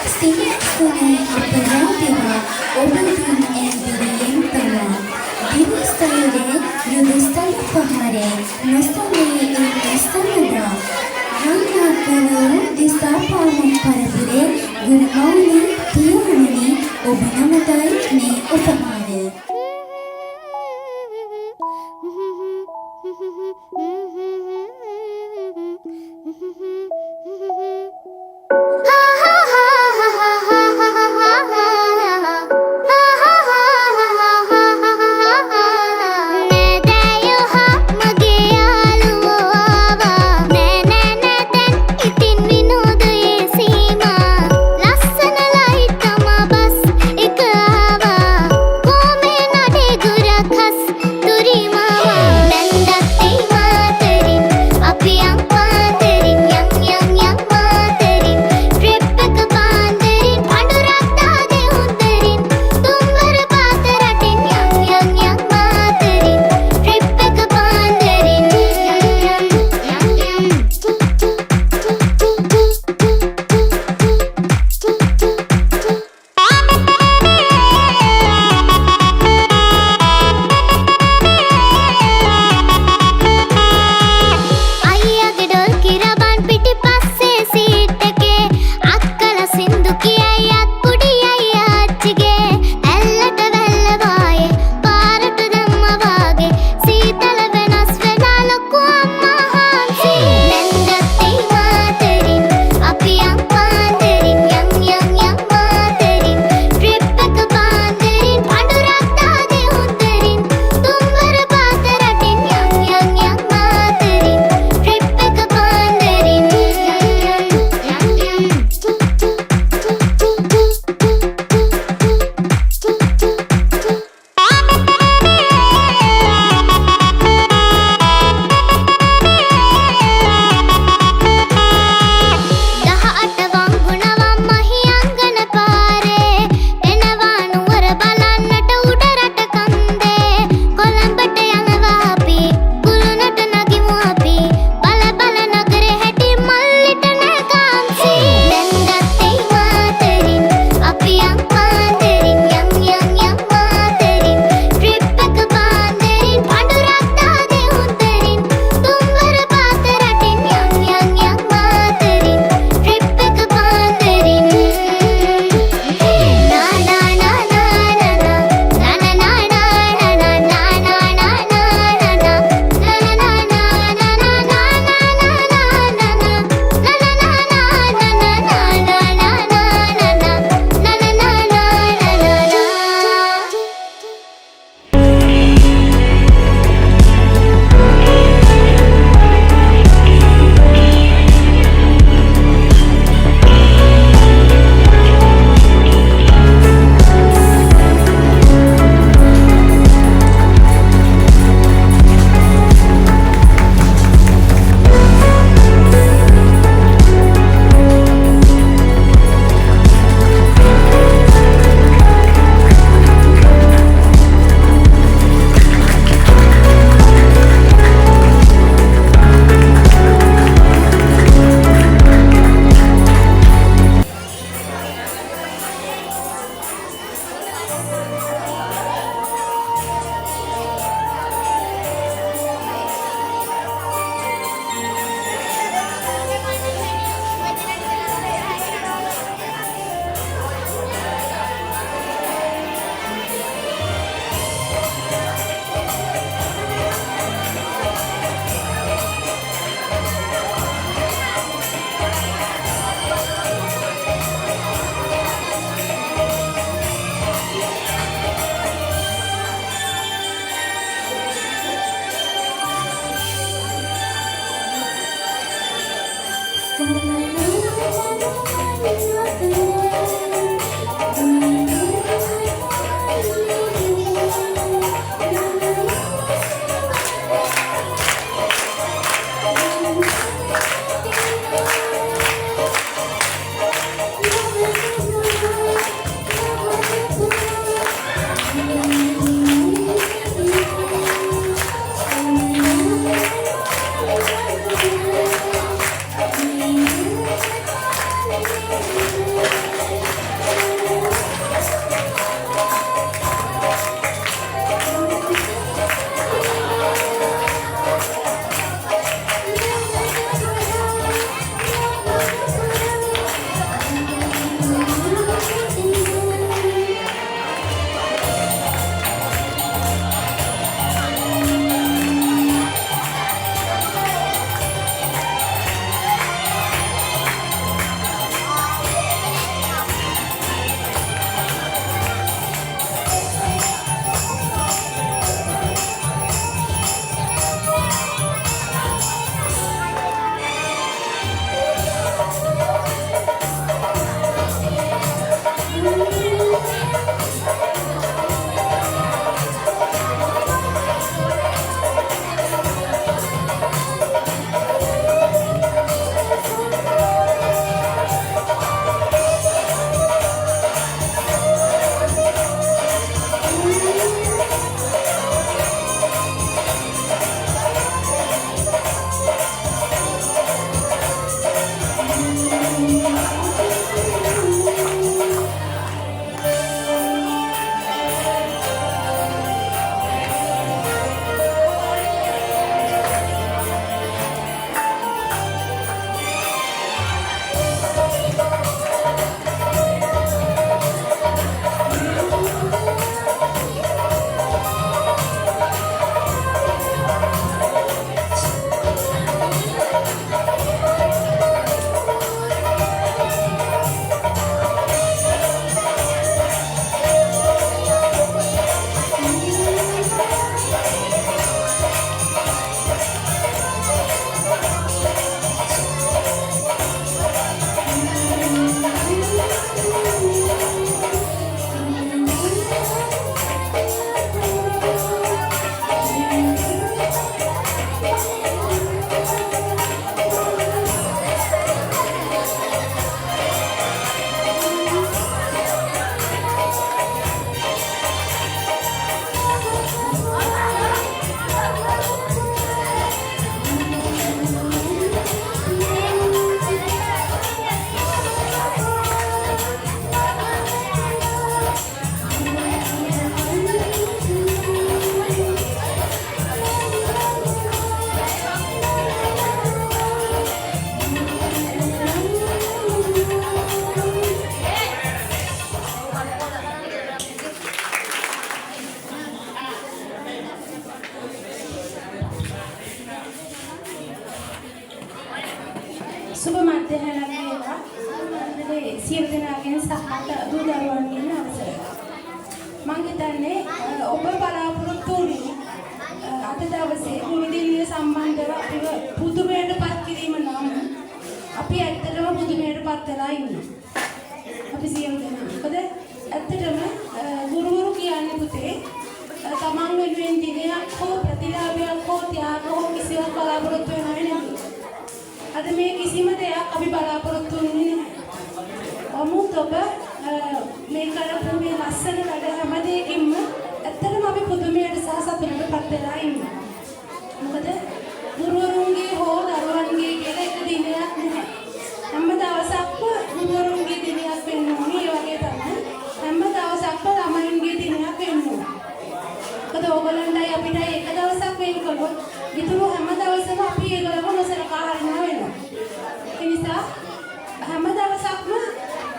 සියස්සනේ අපරාධිවා ඔබතුන් ඇන්දිරියෙන් පලා දිවස්තයරේ යුදස්තල පහරේ නොස්තමේ ඉස්සමදා රංගාකනෝ දිසාපාමම් පරපුරේ ගුණමෞලි පියවණනි ඔබ නමතයි මේ උපමානය. එක සුබ මධ්‍යහනක් වේවා. මන්දලේ සියලු දෙනාගෙන් සහාට දූ දරුවන්ගෙන් අවසරයි. මම හිතන්නේ ඔබ බලාපොරොත්තු වුණේ අද දවසේ කුමිදිලිය සම්බන්ධව අපිව පුදුමයටපත් කිරීම නම් අපි ඇත්තටම පුදුමයටපත් වෙලා ඉන්නවා. අපි සියලු දෙනා. මොකද ඇත්තටම ගුරුවරු කියන්නේ පුතේ තමන් වෙනුවෙන් දිනයක් හෝ ප්‍රතිලාභයක් හෝ ත්‍යාගයක් හෝ කිසිවක් බලාපොරොත්තු වෙන්නේ නැහැ. අද මේ කිසිම දෙයක් අපි බලාපොරොත්තු වෙන්නේ නැහැ. අමුත් ඔබ මේ කරපු මේ ලස්සන වැඩ හැම දෙයකින්ම ඇත්තටම අපි පුදුමයට සහ සතුටටපත් වෙලා ඉන්නවා. මොකද ගුරුවරුන්ගේ හෝ දරුවන්ගේ කියලා එක දිනයක් නැහැ. හැම දවසක්ම ගුරුවරුන්ගේ දිනයක් වෙන්න ඕනේ. ඒ වගේ තමයි හැම දවසක්ම ළමයින්ගේ දිනයක් වෙන්න ඕනේ. මොකද ඕගොල්ලන්ටයි අපිටයි එක දවසක් වෙන් කළොත් ඉතුරු හැම දවසම අපි ඒගොල්ලෝ නොසලකා හරිනවා වෙනවා. ඒ නිසා හැම දවසක්ම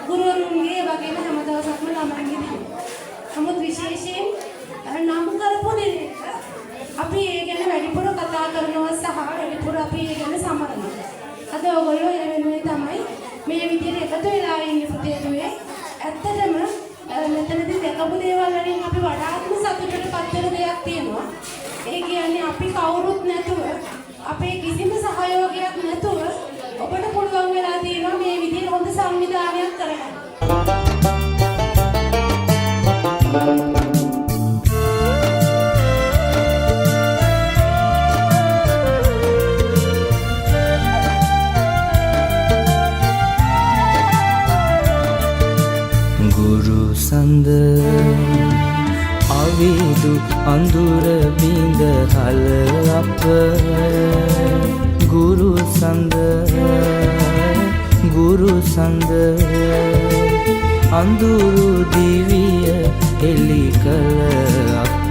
ගුරුවරුන්ගේ වගේම හැම දවසක්ම ළමයින්ගේ දින. නමුත් විශේෂයෙන් නම් කරපු දිනක අපි ඒ ගැන වැඩිපුර කතා කරනවා සහ වැඩිපුර අපි ඒ ගැන සමරනවා. අද ඕගොල්ලෝ ඒ වෙනුවෙන් තමයි මේ විදිහට එකතු වෙලා ඉන්නේ පුතේ දුවේ. ඇත්තටම මෙතනදී දැකපු දේවල් වලින් අපි වඩාත්ම සතුටටපත් වෙන දෙයක් තියෙනවා. ඒ කියන්නේ අපි කවුරුත් නැතුව අපේ කිසිම සහයෝගයක් නැතුව ඔබට පුළුවන් වෙලා තියෙනවා මේ විදිහට හොඳ සංවිධානයක් කරගන්න. ගුරු සඳ අවිදු අඳුර බිඳ හල අප ගුරු සඳ අඳුරු දිවිය එලි කළ අප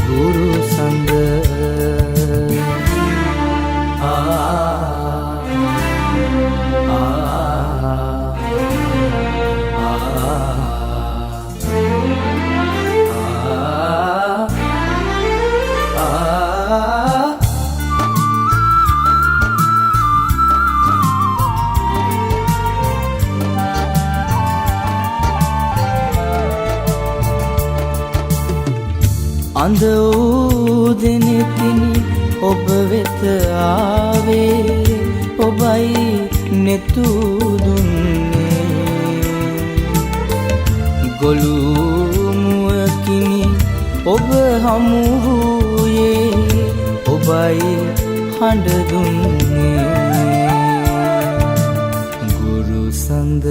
ගුරු සඳ අඳ වූ දෙනෙතිනි ඔබ වෙත ආවේ ඔබයි නෙතු දුන්නේ ගොළු මුවකිනි ඔබ හමු වූයේ ඔබයි හඬ දුන්නේ ගුරු සඳ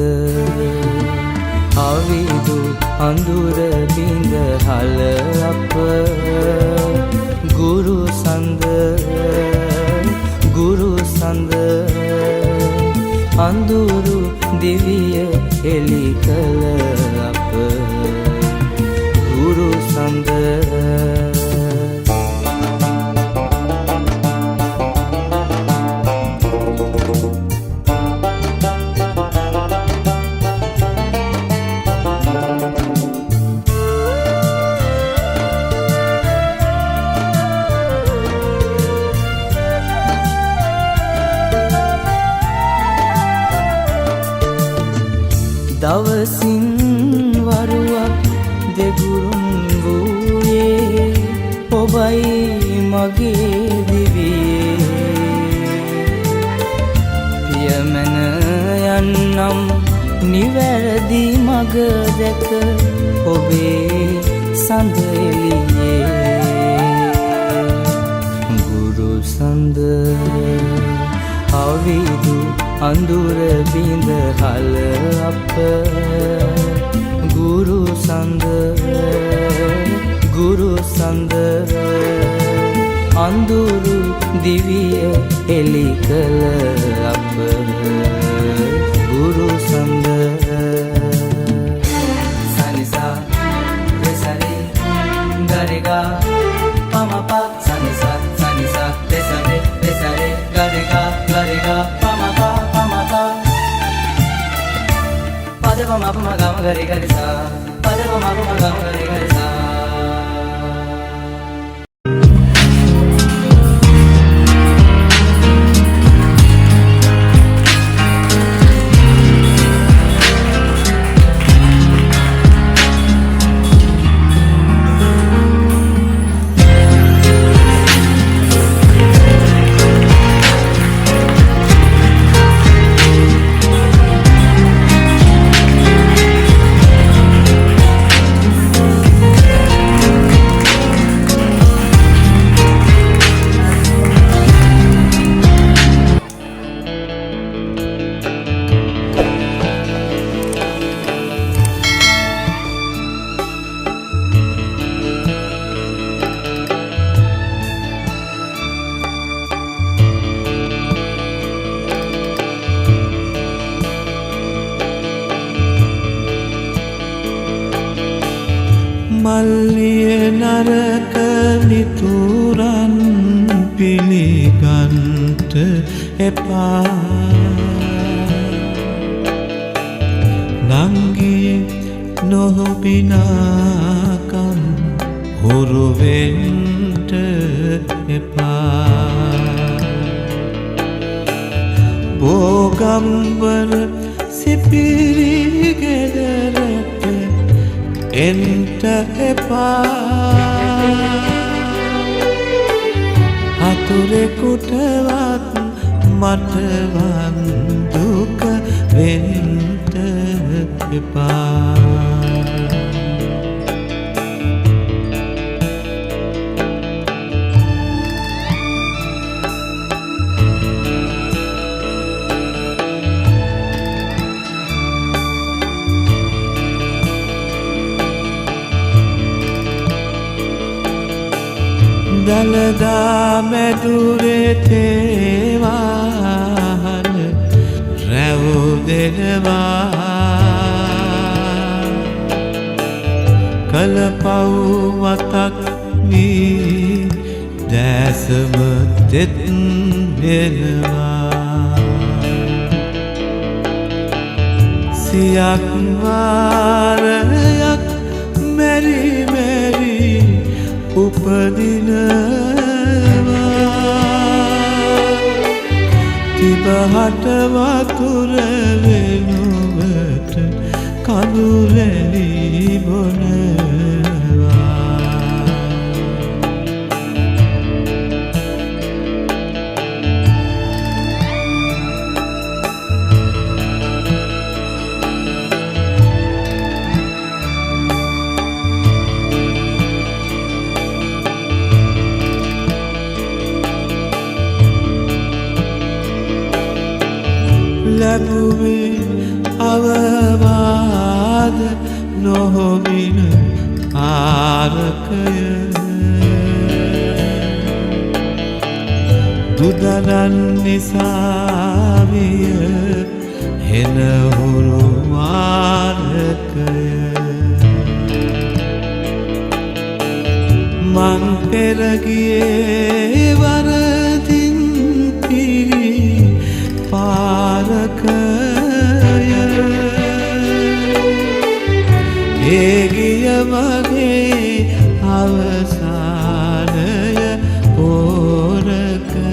අවිදු අඳුර බිඳ හල අප ගුරු සඳ අඳුරු දිවිය එලි කළ අප ගුරු සඳ දවසින් වරුවක් දෙගුරුම් වූයේ ඔබයි මගේ දිවියේ පියමැන යන්නම් නිවැරදි මග දැක ඔබේ සඳ එළියේ ගුරු සඳ අවිදු අඳුර බිඳ හල අප ගුරු සඳ අඳුරු දිවිය එලි කළ අප ගුරු සඳ සනිසා දෙසරි ගරිගා පමපා සනිසා දෙසරි ගරිගා පමපා පදප මපම ගම ගරි ගරිසා පදප මපම ගම ගරි ගරිසා මල්ලිය නරක මිතුරන් පිළිගන්ට එපා නංගී නොහොබිනාකම් හුරුවෙන්ට එපා බෝගම්වර සිපිරි ගෙදරට එන්ට එපා හතුරෙකුටවත් මටවන් දුක වෙන්ට එපා දළදා මැදුරේ තේවාහන රැවුදෙනවා කල පව් මතක් වී දැසම තෙත් වෙනවා සියක් වාරයක් මෙරි මෙරි උපදිනවා තිබහට වතුර වෙනුවට කඳුරැලි බොනවා අද නොහොබින ආරකය දුදරන් නිසාවිය හෙනහුරු මාරකය මං පෙරගියේ වරදින් පිරි පාරකය ඒගිය මගේ අවසානය පෝරකය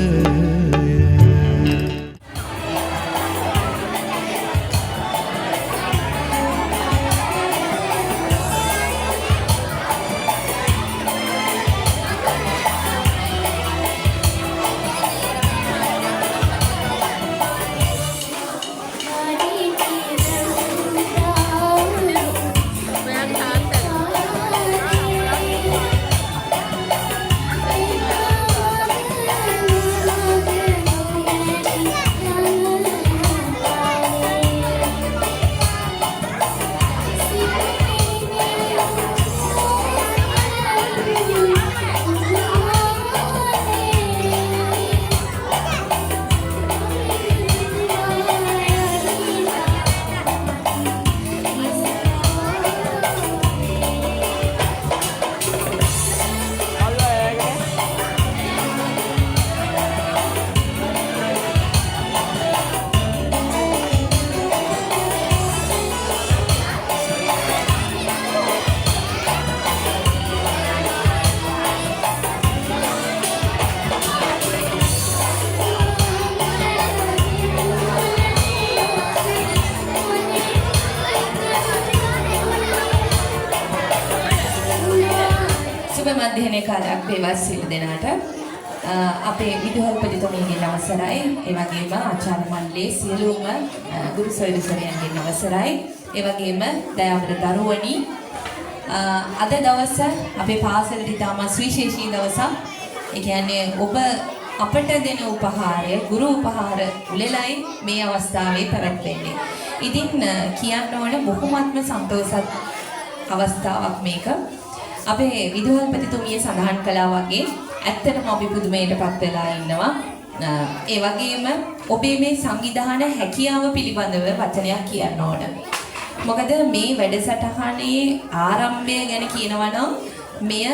මධ්‍යහනේ කාලයක් වේවා සියලු දෙනාට අපේ විදුහල්පතිතුමීගේ අවසරයි ඒ වගේම ආචාර්ය මණ්ඩලයේ සියලුම ගුරු සොයුරියන්ගේ අවසරයි ඒ වගේම දයාබර දරුවනි අද දවස අපේ පාසලේ ඉතාම සුවිශේෂී දවසක් ඒ කියන්නේ ඔබ අපට දෙන උපහාරය ගුරු උපහාර උළෙලයි මේ අවස්ථාවේ පැවැත්වෙන්නේ. ඉතින් කියන්න ඕන බොහොමත්ම සන්තෝෂත් අවස්ථාවක් මේක. අපේ විදුහල්පතිතුමිය සඳහන් කළා වගේ ඇත්තටම අපි පුදුමයටපත් වෙලා ඉන්නවා. ඒ වගේම ඔබේ මේ සංවිධාන හැකියාව පිළිබඳව වචනයක් කියන්න ඕන. මොකද මේ වැඩසටහනේ ආරම්භය ගැන කියනවා නම් මෙය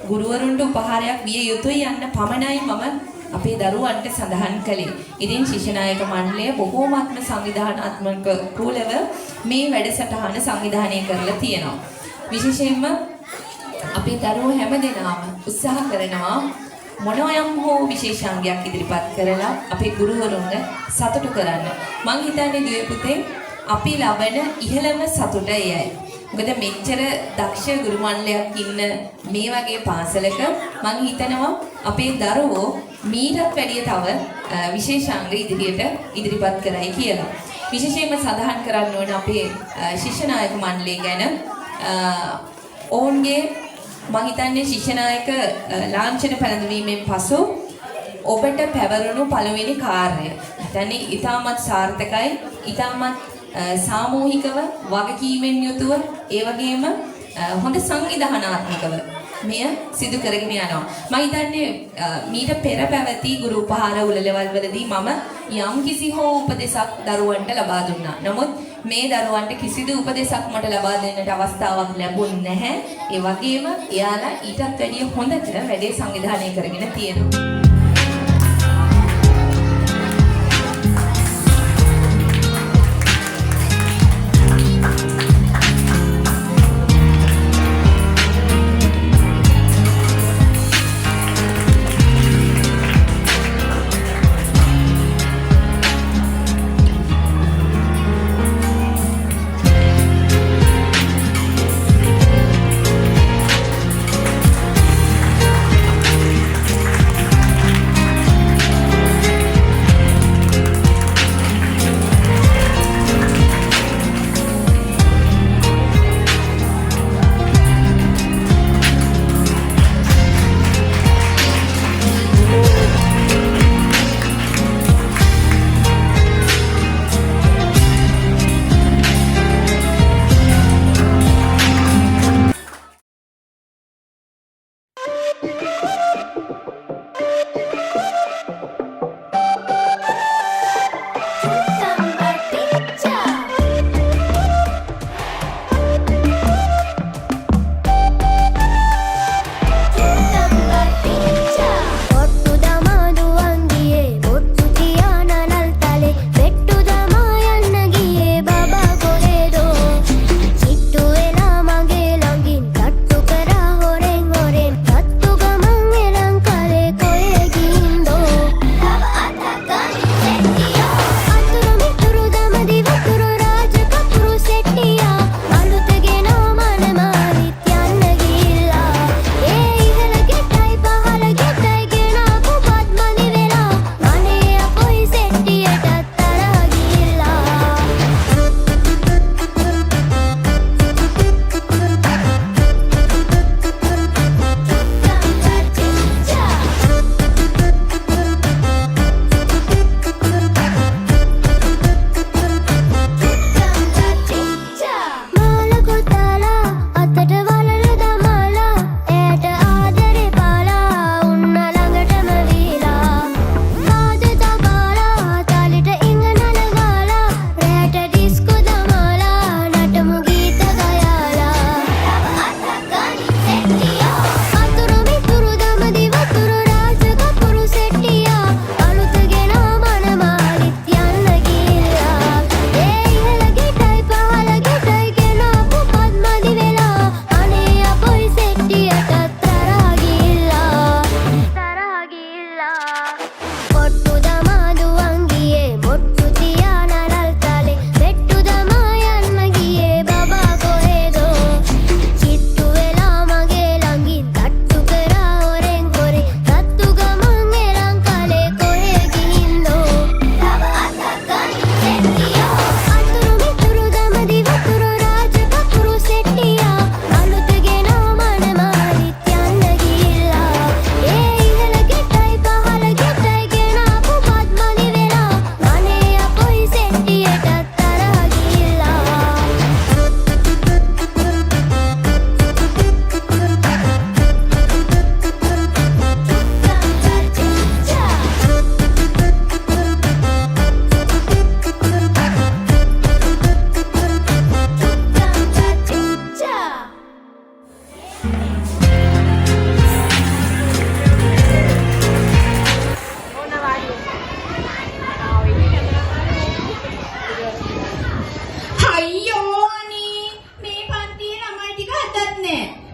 ගුරුවරුන්ට උපහාරයක් විය යුතුයි යන්න පමණයි මම අපේ දරුවන්ට සඳහන් කළේ. ඉතින් ශිෂ්‍යනායක මණ්ඩලය බොහෝමත්ම සංවිධානාත්මක කූලව මේ වැඩසටහන සංවිධානය කරලා තියෙනවා. විශේෂයෙන්ම අපේ දරුවෝ හැමදෙනාම උත්සාහ කරනවා මොනවයම් හෝ විශේෂාංගයක් ඉදිරිපත් කරලා අපේ ගුරුවරුන්ව සතුටු කරන්න. මං හිතන්නේ දුවේ පුතේ අපි ලබන ඉහළම සතුට එයයි. මොකද මෙච්චර දක්ෂ ගුරු මණ්ඩලයක් ඉන්න මේ වගේ පාසලක මං හිතනවා අපේ දරුවෝ මීටත් වැඩිය තව විශේෂාංග ඉදිරිපත් කරයි කියලා. විශේෂයෙන්ම සඳහන් කරන්න ඕන අපේ ශිෂ්‍ය නායක මණ්ඩලය ගැන ඔවුන්ගේ මං හිතන්නේ ශිෂ්‍ය නායක ලාංඡන පැනවීමෙන් පසු ඔබට පැවරුණු පළවෙනි කාර්යය. හිතන්නේ ඊටමත් සාර්ථකයි, ඊටමත් සාමූහිකව වගකීමෙන් යුතුව ඒ වගේම හොඳ සංවිධානාත්මකව මෙය සිදු කරගෙන යනවා. මම හිතන්නේ මීට පෙර පැවති ගුරු උපහාර උළෙලවල් වලදී මම යම් කිසි හෝ උපදෙසක් දරුවන්ට ලබා දුන්නා. නමුත් මේ දරුවන්ට කිසිදු උපදෙසක් මට ලබා දෙන්නට අවස්ථාවක් ලැබුණ නැහැ. ඒ වගේම එයාලා ඊටත් වැඩිය හොඳට වැඩේ සංවිධානය කරගෙන තියෙනවා.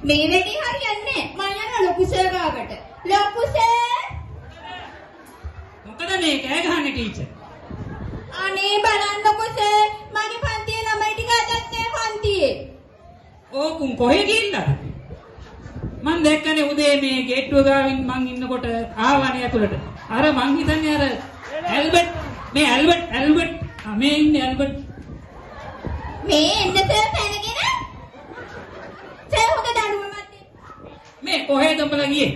මේ වැඩේ හරියන්නේ නැහැ. මම යනවා ලොකු සර් ගාවට. ලොකු සර්. මොකද මේ කෑ ගහන්නේ ටීචර්? අනේ බලන්නකෝ සර්. මගේ පන්තියේ ළමයි ටික අදත් නැහැ පන්තියේ. ඕකුන් කොහෙ ගිහිල්ලාද? මං දැක්කනේ උදේ මේ ගේට්ටුව ගාවින් මං ඉන්නකොට ආවනේ ඇතුළට. අර මං හිතන්නේ අර ඇල්බර්ට් මේ ඉන්නේ ඇල්බර්ට්. මේ එන්න සර් පැනගෙන. සර් හොක දඬුවමක් දෙන්න. මේ කොහෙද උඹලා ගියේ?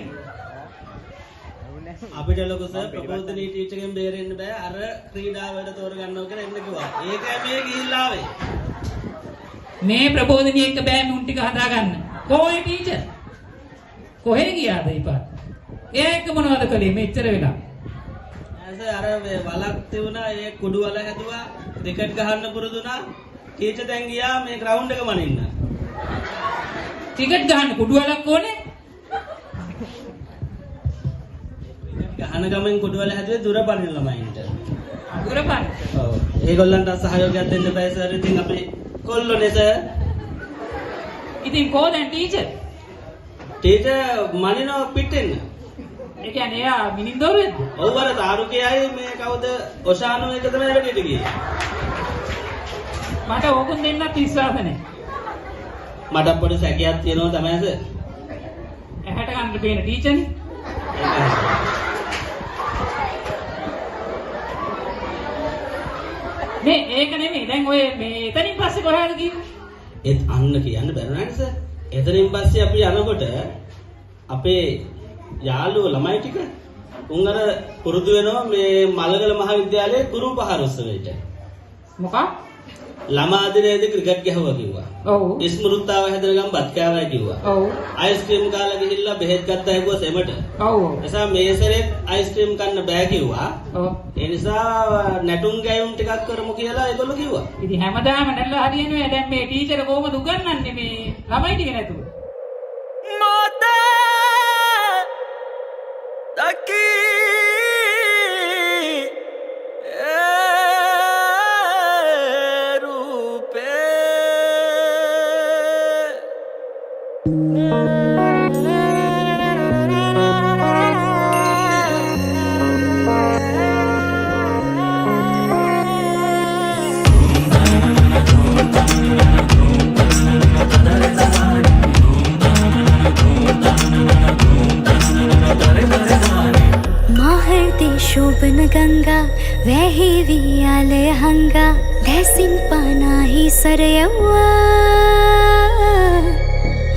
අපිට ලොකු සර් ප්‍රබෝධනී ටීචර්ගෙන් බේරෙන්න බෑ අර ක්‍රීඩාවට තෝරගන්නවා කියලා එන්න කිව්වා. ඒකයි මේ ගිහිල්ලා ආවේ. මේ ප්‍රබෝධනී එක්ක බෑ මුන් ටික හදාගන්න. කොහේ ටීචර්? කොහෙ ගියාද ඉපා? ඒක මොනවද කළේ මෙච්චර වෙලා? අර වලක් තිබුණා ඒ කුඩු වල හැදුවා ක්‍රිකට් ගහන්න පුරුදු වුණා. ටීචර් දැන් ගියා මේ ග්‍රවුන්ඩ් එක මනින්න. ක්‍රිකට් ගහන්න කුඩු වලක් ඕනේ? ගහන ගමෙන් කුඩු වල හැදුවේ දුර පනින ළමයින්ට. දුර පනින? ඔව්. ඒගොල්ලන්ට සහයෝගයක් දෙන්න බෑ සර්. ඉතින් අපි කොල්ලෝනේ සර්. ඉතින් කොහෙන්ද ටීචර්? ටීචර් මනිනව පිටින්. ඒ කියන්නේ එයා මිනින්දෝරුවේද? ඔව් අර තාරුකයයි මේ කවුද ඔෂානෝ එක තමයි වැඩේට ගියේ. මට ඕකුන් දෙන්නත් විශ්වාස නැහැ. මට පොඩි සැකයක් තියෙනවා තමයි සර්. ඇහැට ගන්න පේන ටීචර්නේ. මේ ඒක නෙමෙයි. දැන් ඔය මේ එතනින් පස්සේ කොහාද ගියේ? ඒත් අන්න කියන්න බැරුණා නේද සර්? එතනින් පස්සේ අපි යනකොට අපේ යාළුවෝ ළමයි ටික උන් අර පුරුදු වෙනවා මේ මලගල මහාවිද්‍යාලයේ ගුරු පහර උත්සවයට. මොකක්? ළමා දිනේදී ක්‍රිකට් ගැහුවා කිව්වා. ඔව්. ස්මෘත්තාව හැදෙන ගම් බත් කෑවයි කිව්වා. ඔව්. අයිස්ක්‍රීම් කාලා ගිහිල්ලා බෙහෙත් ගත්තා හැදුවා සෙමට. ඔව්. එසා මේ සැරේ අයිස්ක්‍රීම් කන්න බෑ කිව්වා. ඔව්. ඒ නිසා නැටුම් ගැයුම් ටිකක් කරමු කියලා ඒගොල්ලෝ කිව්වා. ඉතින් හැමදාම නැල්ලා හරියන්නේ දැන් මේ ටීචර් කොහොමද උගන්වන්නේ මේ ළමයි ටික නැතුව? शोभन गंगा वही वियालय हंगा दैसिन पाना ही सरयवा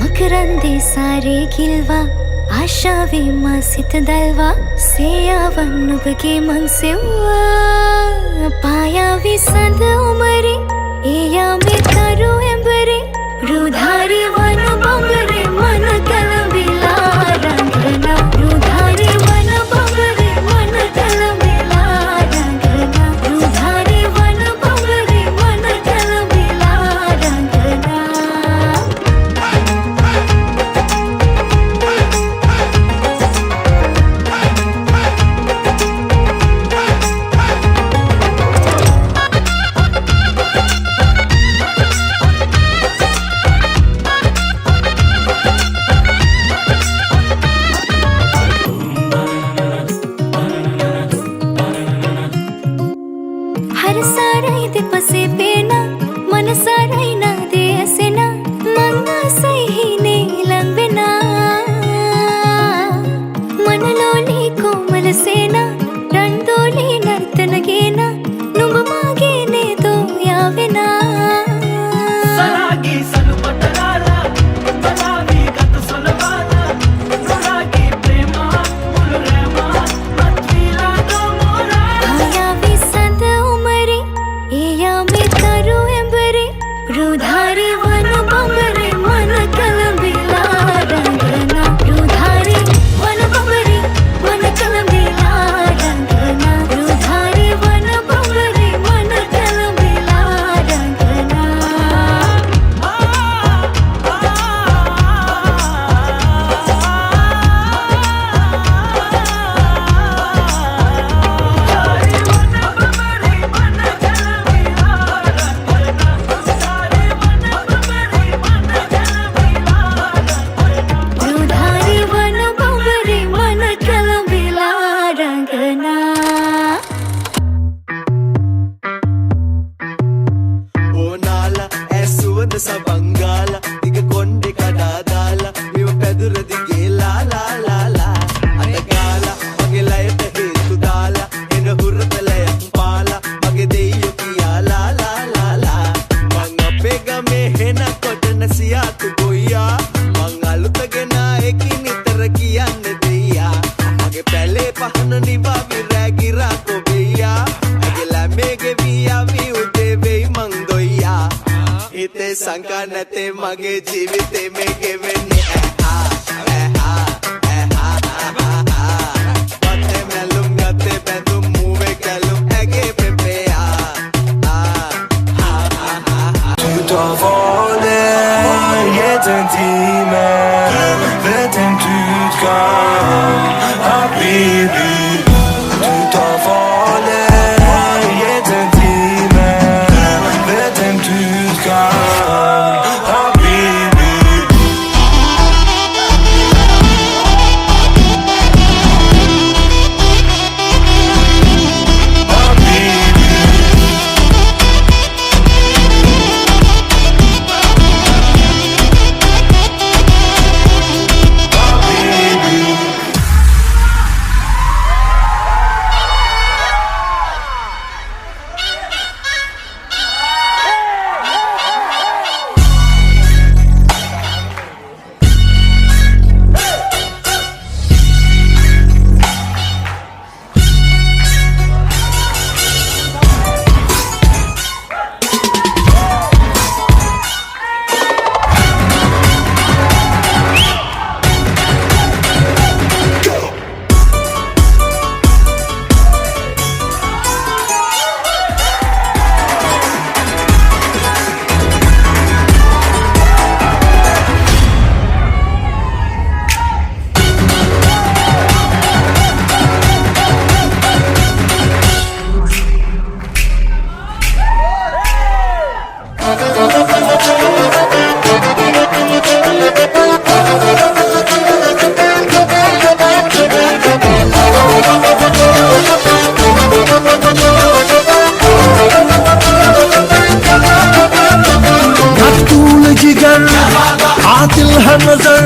मकरंदे सारे खिलवा आशा वे मासित दलवा सेयावन्नुबगे मंगसेवा पाया विसंद उमरे एया में करो एंबरे रुधारी वन बंगरे मन कलबिला रंगना रुधारी वन बंगरे मन कलबिला रंगना रुधारी वन बंगरे मन कलबिला रंगना हर साराई दे पसे पेना मन साराई ना दे असेना मंगा सही ने लंबेना मन लोली कोमल सेना रंदोली नर्तन गेना नुब मागे ने दो यावेना सलागी सलुपटलाला तलावी गत सलवाला रुलागी प्रेमा मुलरेमा मत्वीला दो मोरा आया विसंद उमरे एया में करो एंबरे रुधारी वन बंगरे मन कलबिला रंगना रुधारी वन बंगरे मन कलबिला रंगना रुधारी वन बंगरे मन कलबिला रंगना मन මනස බංගාලා දිග කොණ්ඩේ කඩා දාලා විව පැදුර දිගේ ලා ලා ලා ලා අත ගාලා මගේ ලයට හේතු දාලා එන හුරතලයක් පාලා මගේ දෙයියෝ කියා ලා ලා ලා ලා මං අපේ ගමේ හෙන කොටන සියාතු ගොයියා මං අලුත ගෙනා එකී නිතර කියන්නේ දෙයියා මගේ පැලේ පහන නිවා විරැගිරා කොබෙයියා මගේ ළමේගේ වියාවි උදේ වෙයි මං දොයියා හිතේ සංකා නැතේ මගේ ජීවිතේ මේ ගෙවෙන්නේ පතේ මැලුම් ගත්තේ බැඳුම් මූවේ කැලුම් ඇගේ පෙපෙයා Tout en voler est intime Vet en tut kan Habibi Tout en voler est intime Vet en tut kan Habibi आतिल है नजर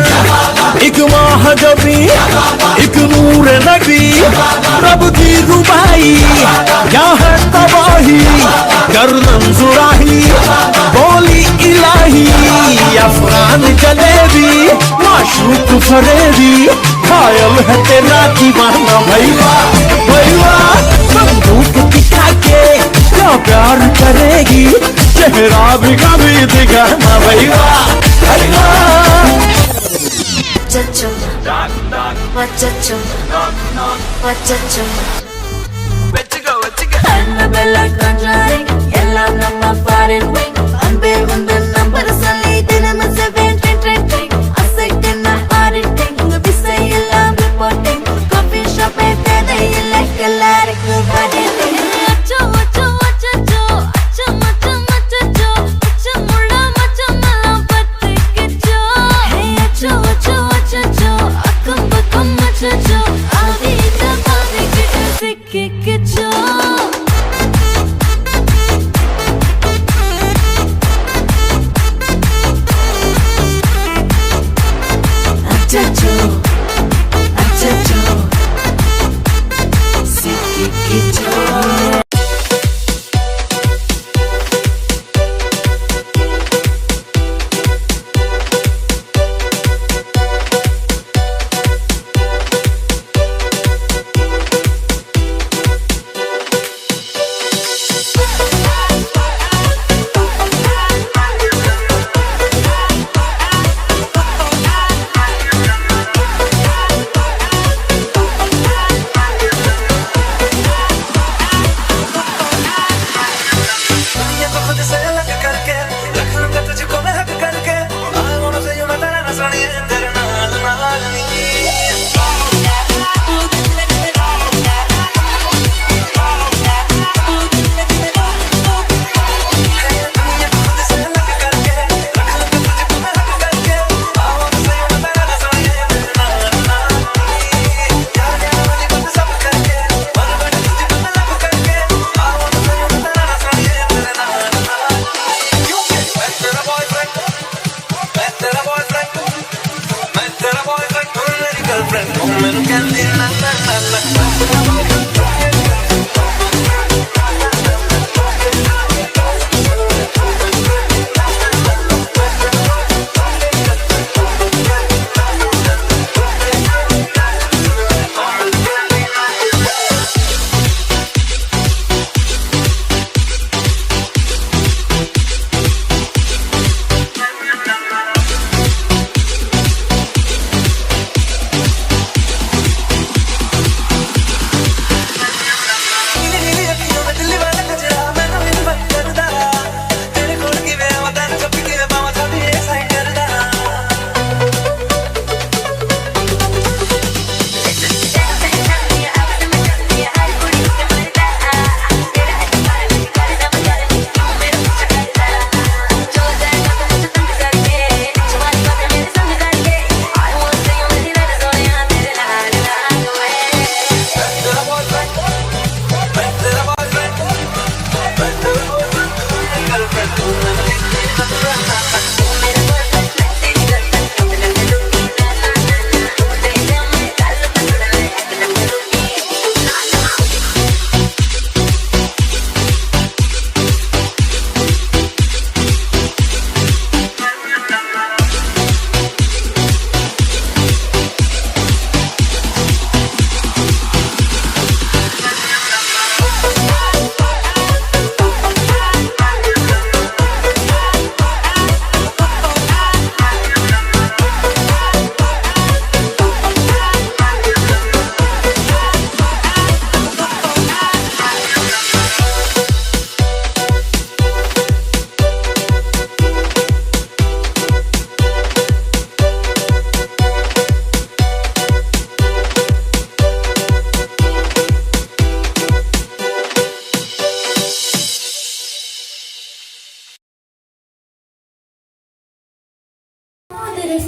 एक माह जबी एक नूर नबी रब की रुबाई क्या है तबाही गर्दन सुराही बोली इलाही अफगान जलेबी माशूक फरेबी घायल है तेरा दीवाना भैया भैया बंदूक दिखा के क्या प्यार करेगी चेहरा भी कभी दिखाना भैया Muchacho, muchacho, muchacho. Annabella Conjuring, எல்லாம் நம்ம பாரின் wing. அன்பே உந்தன் நம்பர் சொல்லி தினமும் 7 அசைக்கின்ற ஆடிட்டிங் உங்க விசை எல்லாம் ரிப்போர்ட்டிங் காஃபி ஷாப்பே தேனை இல்லை எல்லாருக்கும் பதில் அச்சோ அச்சோ அச்சோ அச்சோ மச்சோ மச்சோ அச்சமுள்ள மச்சமெல்லாம் பத்திக்கிச்சோ ஹே அச்சோ அச்சோ அச்சோ அக்கம் பக்கம் அச்சோ ஆதித்த பாதிக்கிட்டு ਮੈਨੂੰ ਕਹਿੰਦੀ ਨਾ ਨਾ ਨਾ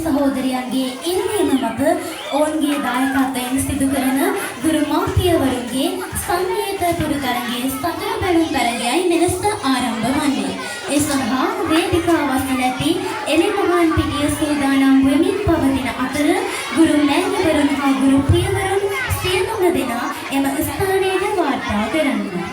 සහෝදරයන්ගේ ඉල්ලීම මත ඔවුන්ගේ දායකත්වයෙන් සිදු කරන ගුරු මාපියවරුන්ගේ සංගීත පුරුතරගේ සතර බැලුම් තරගයයි මෙලෙස ආරම්භ වන්නේ. ඒ සඳහා වේදිකාවක් නැති එළිමහන් පිටිය සූදානම් වෙමින් පවතින අතර ගුරු මෑණිවරුන් හා ගුරු පියවරුන් සියලුම දෙනා එම ස්ථානයට වාර්තා කරනවා.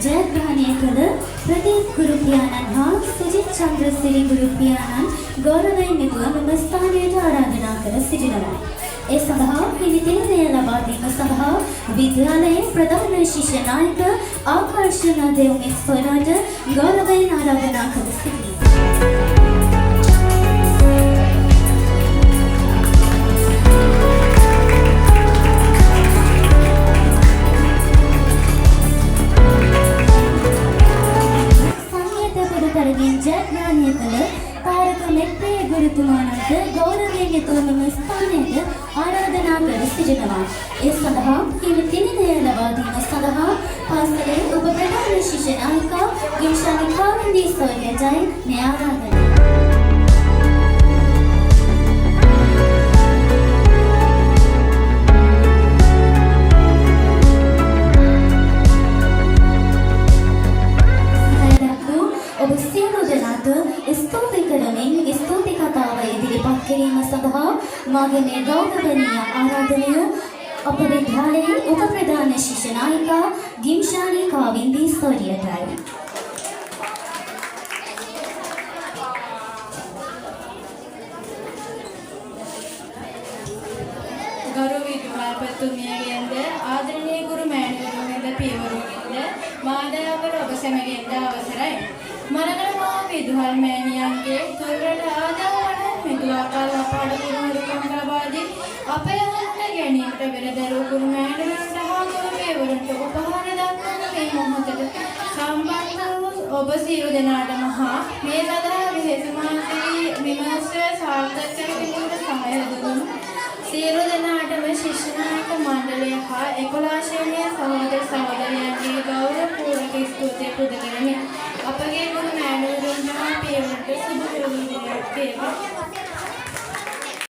ජයග්‍රහණය කළ ප්‍රදීප් ගුරු පියාණන් හා සුජිත් චන්ද්‍රසිරි ගුරු පියාණන් ගෞරවයෙන් යුතුව මෙම ස්ථානයට ආරාධනා කර සිටිනවා. ඒ සඳහා පිළිතුරු ලබා දීම සඳහා විද්‍යාලයේ ප්‍රධාන ශිෂ්‍ය නායක ආකර්ෂණ දේවමිස්වරට ගෞරවයෙන් ආරාධනා කර සිටිනවා. ජයග්‍රහණය කළ තාරක මෙත්‍රේ ගුරුතුමාණන්ට ගෞරවයෙන් යුතුව මෙම ස්ථානයට ආරාධනා කර සිටිනවා. ඒ සඳහා හිමි තිනිදය ලබා දීම සඳහා පාසලේ උප ප්‍රධාන ශිෂ්‍ය නායිකා ගිම්ෂානි කාවින්දී සොයටයි මේ ආරාධනාව. ඔබ සියලු දෙනාට ස්තුති කරමින් ස්තුති කතාව ඉදිරිපත් කිරීම සඳහා මාගේ මේ ගෞරවනීය ආරාධනය අප විද්‍යාලයේ උප ප්‍රධාන ශිෂ්‍ය නායිකා ගිම්ෂානි කාවින්දී සොරියටයි. ගරු විදුහල්පතිතුමියගෙන්ද ආදරණීය ගුරු මෑණිවරුන්ගෙන්ද පියවරුන්ගෙන්ද මාදයාවට ඔබ සැමගෙන්ද අවසරයි. මනගල මා විදුහල් මෑණියන්ගේ තුරට ආදාවන මෙතුආකාර අපාඩ පුරුදුකම් ලබා දී අපේ හඳ ගැනීමට පෙරදරූ ගුරු මෑණිවරුන්ට හා ගුරු පියවරුන්ට උපහාර දක්වන මේ මොහොතට සම්බන්ධ වූ ඔබ සියලු දෙනාටම හා මේ සඳහා විශේෂ මානසික විමර්ශය සාර්ථක කර ගැනීමට සහාය දුන් සියලු දෙනාටම ශිෂ්‍ය නායක මණ්ඩලය හා 11 ශ්‍රේණියේ සහෝදර සහෝදරයන්ගේ ගෞරවපූර්වක ස්තුතිය පුද කරමි. අපගේ ගුරු මෑණිවරුන්ට හා පියවරුන්ට සුබ පෙරදිනයක් වේවා.